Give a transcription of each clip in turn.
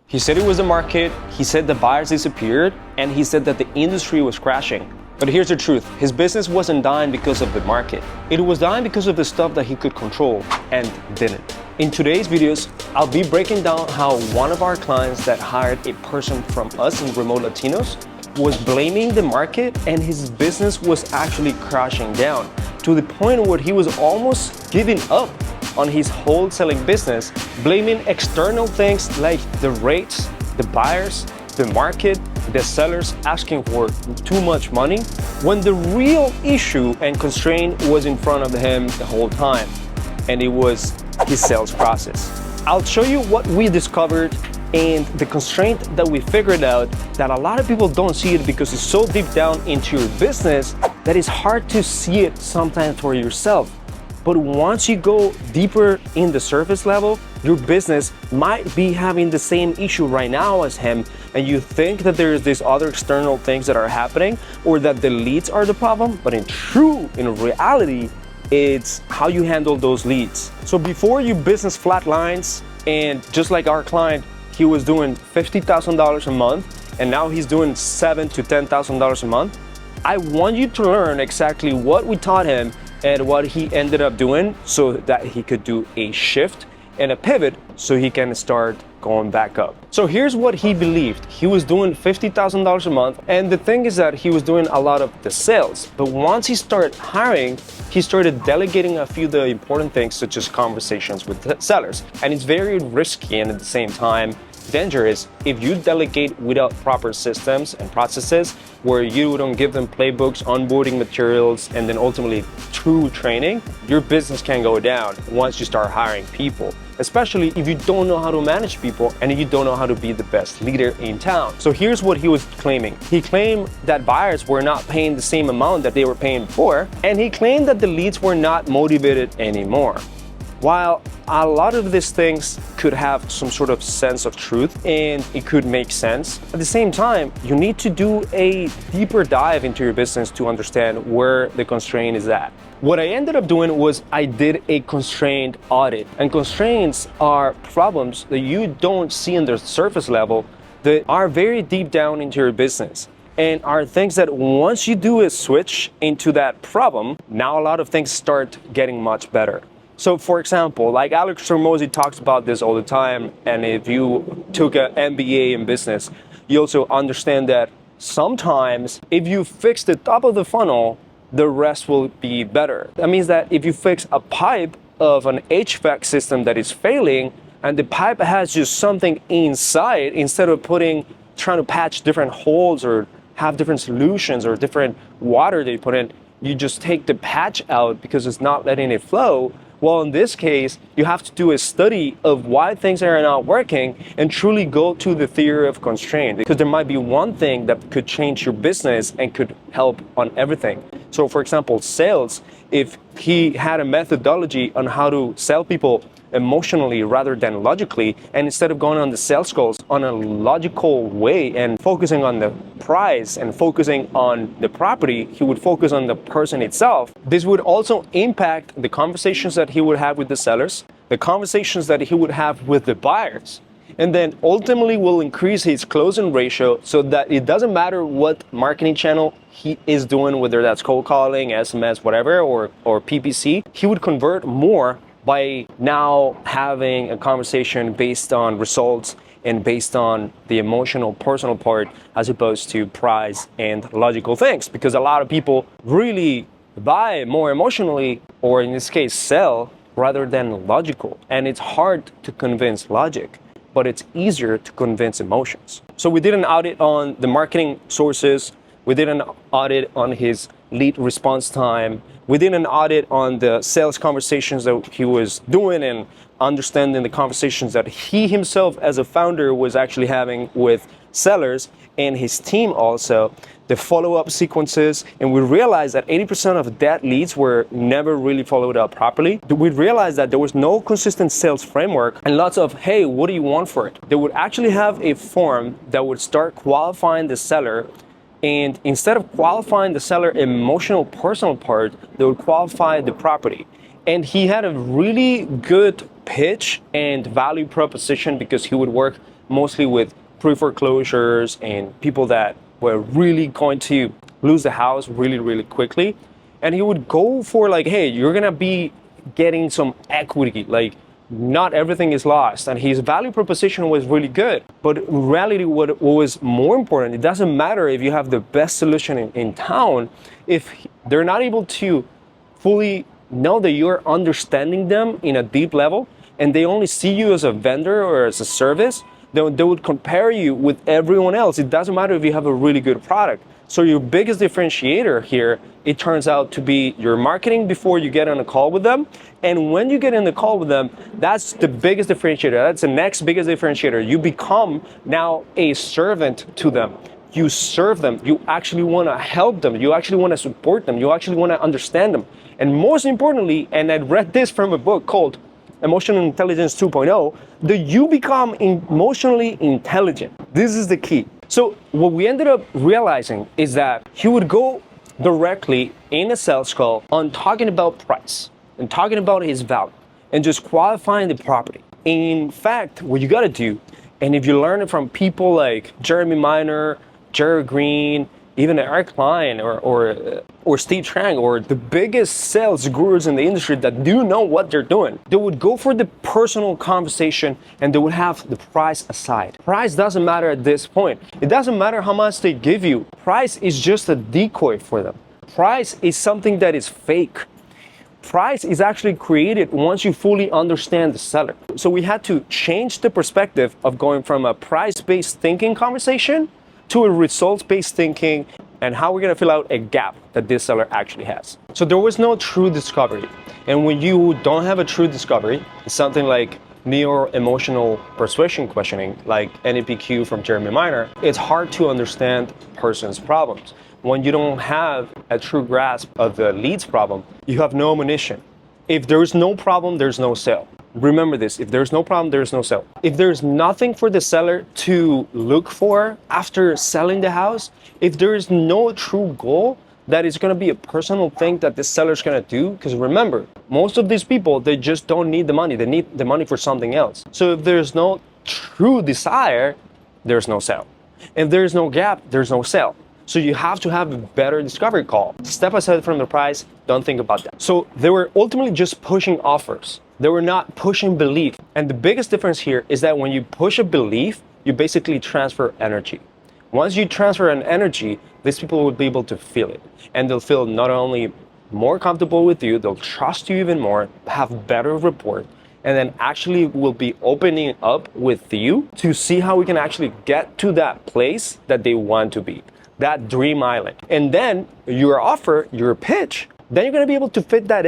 He said it was the market, he said the buyers disappeared, and he said that the industry was crashing. But here's the truth, his business wasn't dying because of the market. It was dying because of the stuff that he could control and didn't. In today's videos, I'll be breaking down how one of our clients that hired a person from us in Remote Latinos was blaming the market, and his business was actually crashing down to the point where he was almost giving up on his wholesaling business, blaming external things like the rates, the buyers, the market, the sellers asking for too much money, when the real issue and constraint was in front of him the whole time, and it was his sales process. I'll show you what we discovered and the constraint that we figured out that a lot of people don't see it because it's so deep down into your business that it's hard to see it sometimes for yourself. But once you go deeper in the surface level, your business might be having the same issue right now as him, and you think that there's these other external things that are happening or that the leads are the problem, but in reality, it's how you handle those leads. So before your business flatlines, and just like our client, he was doing $50,000 a month, and now he's doing $7,000 to $10,000 a month, I want you to learn exactly what we taught him and what he ended up doing so that he could do a shift and a pivot so he can start going back up. So here's what he believed. He was doing $50,000 a month, and the thing is that he was doing a lot of the sales. But once he started hiring, he started delegating a few of the important things, such as conversations with the sellers. And it's very risky and at the same time dangerous if you delegate without proper systems and processes, where you don't give them playbooks, onboarding materials, and then ultimately true training. Your business can go down once you start hiring people, especially if you don't know how to manage people and you don't know how to be the best leader in town. So here's what he was claiming. He claimed that buyers were not paying the same amount that they were paying before, and he claimed that the leads were not motivated anymore. While a lot of these things could have some sort of sense of truth and it could make sense, at the same time, you need to do a deeper dive into your business to understand where the constraint is at. What I ended up doing was I did a constraint audit, and constraints are problems that you don't see on the surface level that are very deep down into your business, and are things that once you do a switch into that problem, now a lot of things start getting much better. So for example, like Alex Hormozi talks about this all the time, and if you took an MBA in business, you also understand that sometimes if you fix the top of the funnel, the rest will be better. That means that if you fix a pipe of an HVAC system that is failing, and the pipe has just something inside, instead of trying to patch different holes or have different solutions or different water that you put in, you just take the patch out because it's not letting it flow. Well, in this case, you have to do a study of why things are not working and truly go to the theory of constraint, because there might be one thing that could change your business and could help on everything. So for example, sales, if he had a methodology on how to sell people emotionally rather than logically, and instead of going on the sales goals on a logical way and focusing on the price and focusing on the property, he would focus on the person itself. This would also impact the conversations that he would have with the sellers, the conversations that he would have with the buyers, and then ultimately will increase his closing ratio so that it doesn't matter what marketing channel he is doing, whether that's cold calling, SMS, whatever, or PPC, he would convert more by now having a conversation based on results and based on the emotional, personal part, as opposed to price and logical things. Because a lot of people really buy more emotionally, or in this case, sell, rather than logical. And it's hard to convince logic, but it's easier to convince emotions. So we did an audit on the marketing sources. We did an audit on his lead response time. We did an audit on the sales conversations that he was doing and understanding the conversations that he himself as a founder was actually having with sellers and his team also, the follow-up sequences, and we realized that 80% of that leads were never really followed up properly. We realized that there was no consistent sales framework and lots of, hey, what do you want for it? They would actually have a form that would start qualifying the seller, and instead of qualifying the seller emotional, personal part, they would qualify the property. And he had a really good pitch and value proposition because he would work mostly with pre-foreclosures and people that were really going to lose the house really, really quickly. And he would go for like, hey, you're gonna be getting some equity, like not everything is lost. And his value proposition was really good. But in reality, what was more important, it doesn't matter if you have the best solution in town, if they're not able to fully know that you're understanding them in a deep level, and they only see you as a vendor or as a service, then they would compare you with everyone else. It doesn't matter if you have a really good product. So your biggest differentiator here, it turns out to be your marketing before you get on a call with them. And when you get in the call with them, that's the biggest differentiator. That's the next biggest differentiator. You become now a servant to them. You serve them. You actually want to help them. You actually want to support them. You actually want to understand them. And most importantly, and I read this from a book called Emotional Intelligence 2.0, that you become emotionally intelligent. This is the key. So what we ended up realizing is that he would go directly in a sales call on talking about price and talking about his value and just qualifying the property. In fact, what you gotta do, and if you learn it from people like Jeremy Miner, Jerry Green, even Eric Klein or Steve Trang, or the biggest sales gurus in the industry that do know what they're doing, they would go for the personal conversation and they would have the price aside. Price doesn't matter at this point. It doesn't matter how much they give you. Price is just a decoy for them. Price is something that is fake. Price is actually created once you fully understand the seller. So we had to change the perspective of going from a price-based thinking conversation to a results-based thinking and how we're gonna fill out a gap that this seller actually has. So there was no true discovery. And when you don't have a true discovery, it's something like neo-emotional persuasion questioning, like NEPQ from Jeremy Miner, it's hard to understand a person's problems. When you don't have a true grasp of the lead's problem, you have no ammunition. If there's no problem, there's no sale. Remember this, if there's no problem, there's no sale. If there's nothing for the seller to look for after selling the house, if there is no true goal, that is gonna be a personal thing that the seller's gonna do, because remember, most of these people, they just don't need the money, they need the money for something else. So if there's no true desire, there's no sale. If there's no gap, there's no sale. So you have to have a better discovery call. Step aside from the price, don't think about that. So they were ultimately just pushing offers. They were not pushing belief. And the biggest difference here is that when you push a belief, you basically transfer energy. Once you transfer an energy, these people will be able to feel it. And they'll feel not only more comfortable with you, they'll trust you even more, have better rapport, and then actually will be opening up with you to see how we can actually get to that place that they want to be, that dream island. And then your offer, your pitch, then you're gonna be able to fit that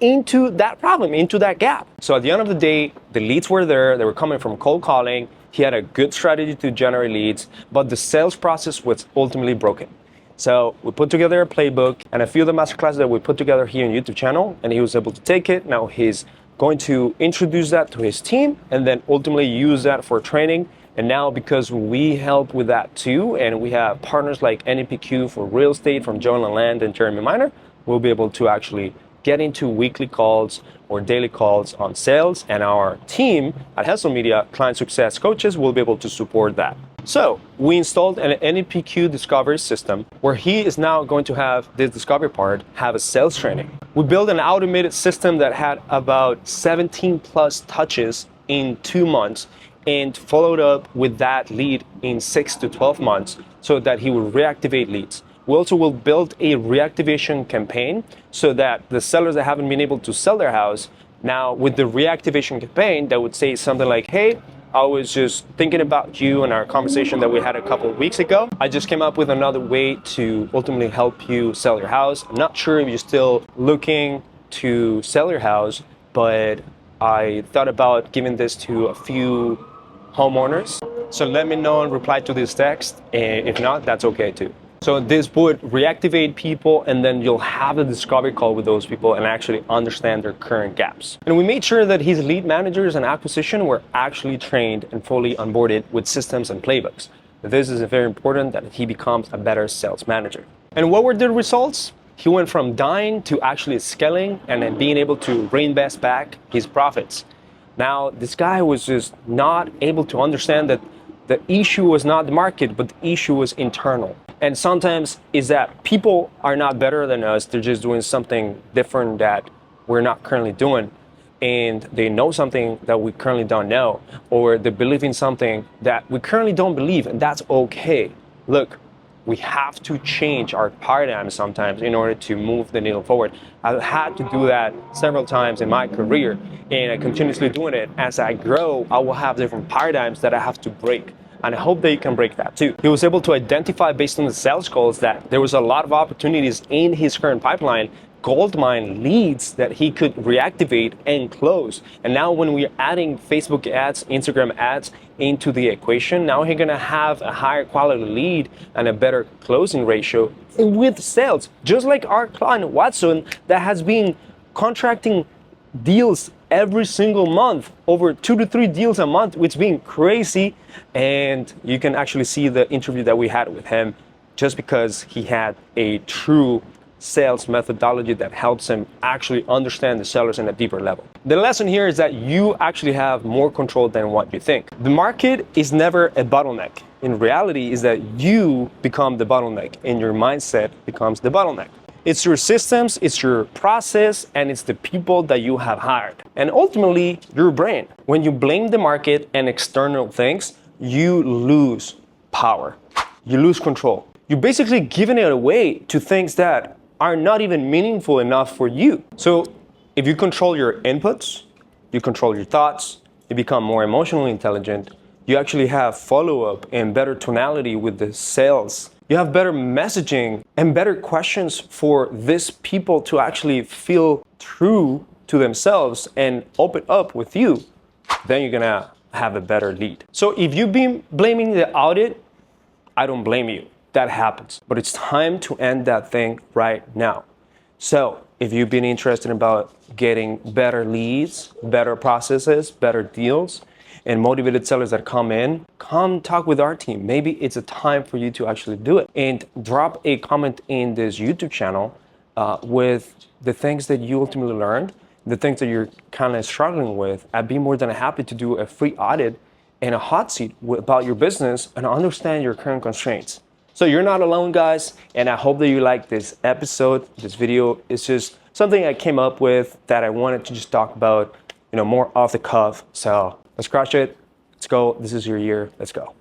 into that problem, into that gap. So at the end of the day, the leads were there, they were coming from cold calling, he had a good strategy to generate leads, but the sales process was ultimately broken. So we put together a playbook and a few of the masterclasses that we put together here on YouTube channel, and he was able to take it. Now he's going to introduce that to his team and then ultimately use that for training. And now because we help with that too, and we have partners like NEPQ for real estate from Joan Land and Jeremy Miner, we'll be able to actually get into weekly calls or daily calls on sales, and our team at Hustle Media, client success coaches, will be able to support that. So we installed an NEPQ discovery system where he is now going to have this discovery part, have a sales training. We built an automated system that had about 17 plus touches in 2 months and followed up with that lead in 6 to 12 months so that he will reactivate leads. We also will build a reactivation campaign so that the sellers that haven't been able to sell their house, now with the reactivation campaign, that would say something like, hey, I was just thinking about you and our conversation that we had a couple of weeks ago. I just came up with another way to ultimately help you sell your house. I'm not sure if you're still looking to sell your house, but I thought about giving this to a few homeowners. So let me know and reply to this text. And if not, that's okay too. So this would reactivate people, and then you'll have a discovery call with those people and actually understand their current gaps. And we made sure that his lead managers and acquisition were actually trained and fully onboarded with systems and playbooks. This is very important that he becomes a better sales manager. And what were the results? He went from dying to actually scaling and then being able to reinvest back his profits. Now, this guy was just not able to understand that the issue was not the market, but the issue was internal. And sometimes is that people are not better than us. They're just doing something different that we're not currently doing. And they know something that we currently don't know, or they believe in something that we currently don't believe, and that's okay. Look, we have to change our paradigm sometimes in order to move the needle forward. I've had to do that several times in my career, and I continuously doing it. As I grow, I will have different paradigms that I have to break. And I hope that you can break that too. He was able to identify based on the sales calls that there was a lot of opportunities in his current pipeline, goldmine leads that he could reactivate and close. And now when we're adding Facebook ads, Instagram ads into the equation, now he's gonna have a higher quality lead and a better closing ratio with sales. Just like our client Watson that has been contracting deals every single month, over 2 to 3 deals a month, which is being crazy. And you can actually see the interview that we had with him just because he had a true sales methodology that helps him actually understand the sellers in a deeper level. The lesson here is that you actually have more control than what you think. The market is never a bottleneck. In reality is that you become the bottleneck and your mindset becomes the bottleneck. It's your systems, it's your process, and it's the people that you have hired. And ultimately, your brain. When you blame the market and external things, you lose power. You lose control. You're basically giving it away to things that are not even meaningful enough for you. So if you control your inputs, you control your thoughts, you become more emotionally intelligent, you actually have follow-up and better tonality with the sales. You have better messaging and better questions for these people to actually feel true to themselves and open up with you, then you're gonna have a better lead. So if you've been blaming the audit, I don't blame you. That happens. But it's time to end that thing right now. So if you've been interested about getting better leads, better processes, better deals, and motivated sellers that come talk with our team. Maybe it's a time for you to actually do it. And drop a comment in this YouTube channel with the things that you ultimately learned, the things that you're kind of struggling with. I'd be more than happy to do a free audit and a hot seat about your business and understand your current constraints. So you're not alone, guys, and I hope that you like this episode, this video. It's just something I came up with that I wanted to just talk about, more off the cuff. So let's crush it. Let's go. This is your year. Let's go.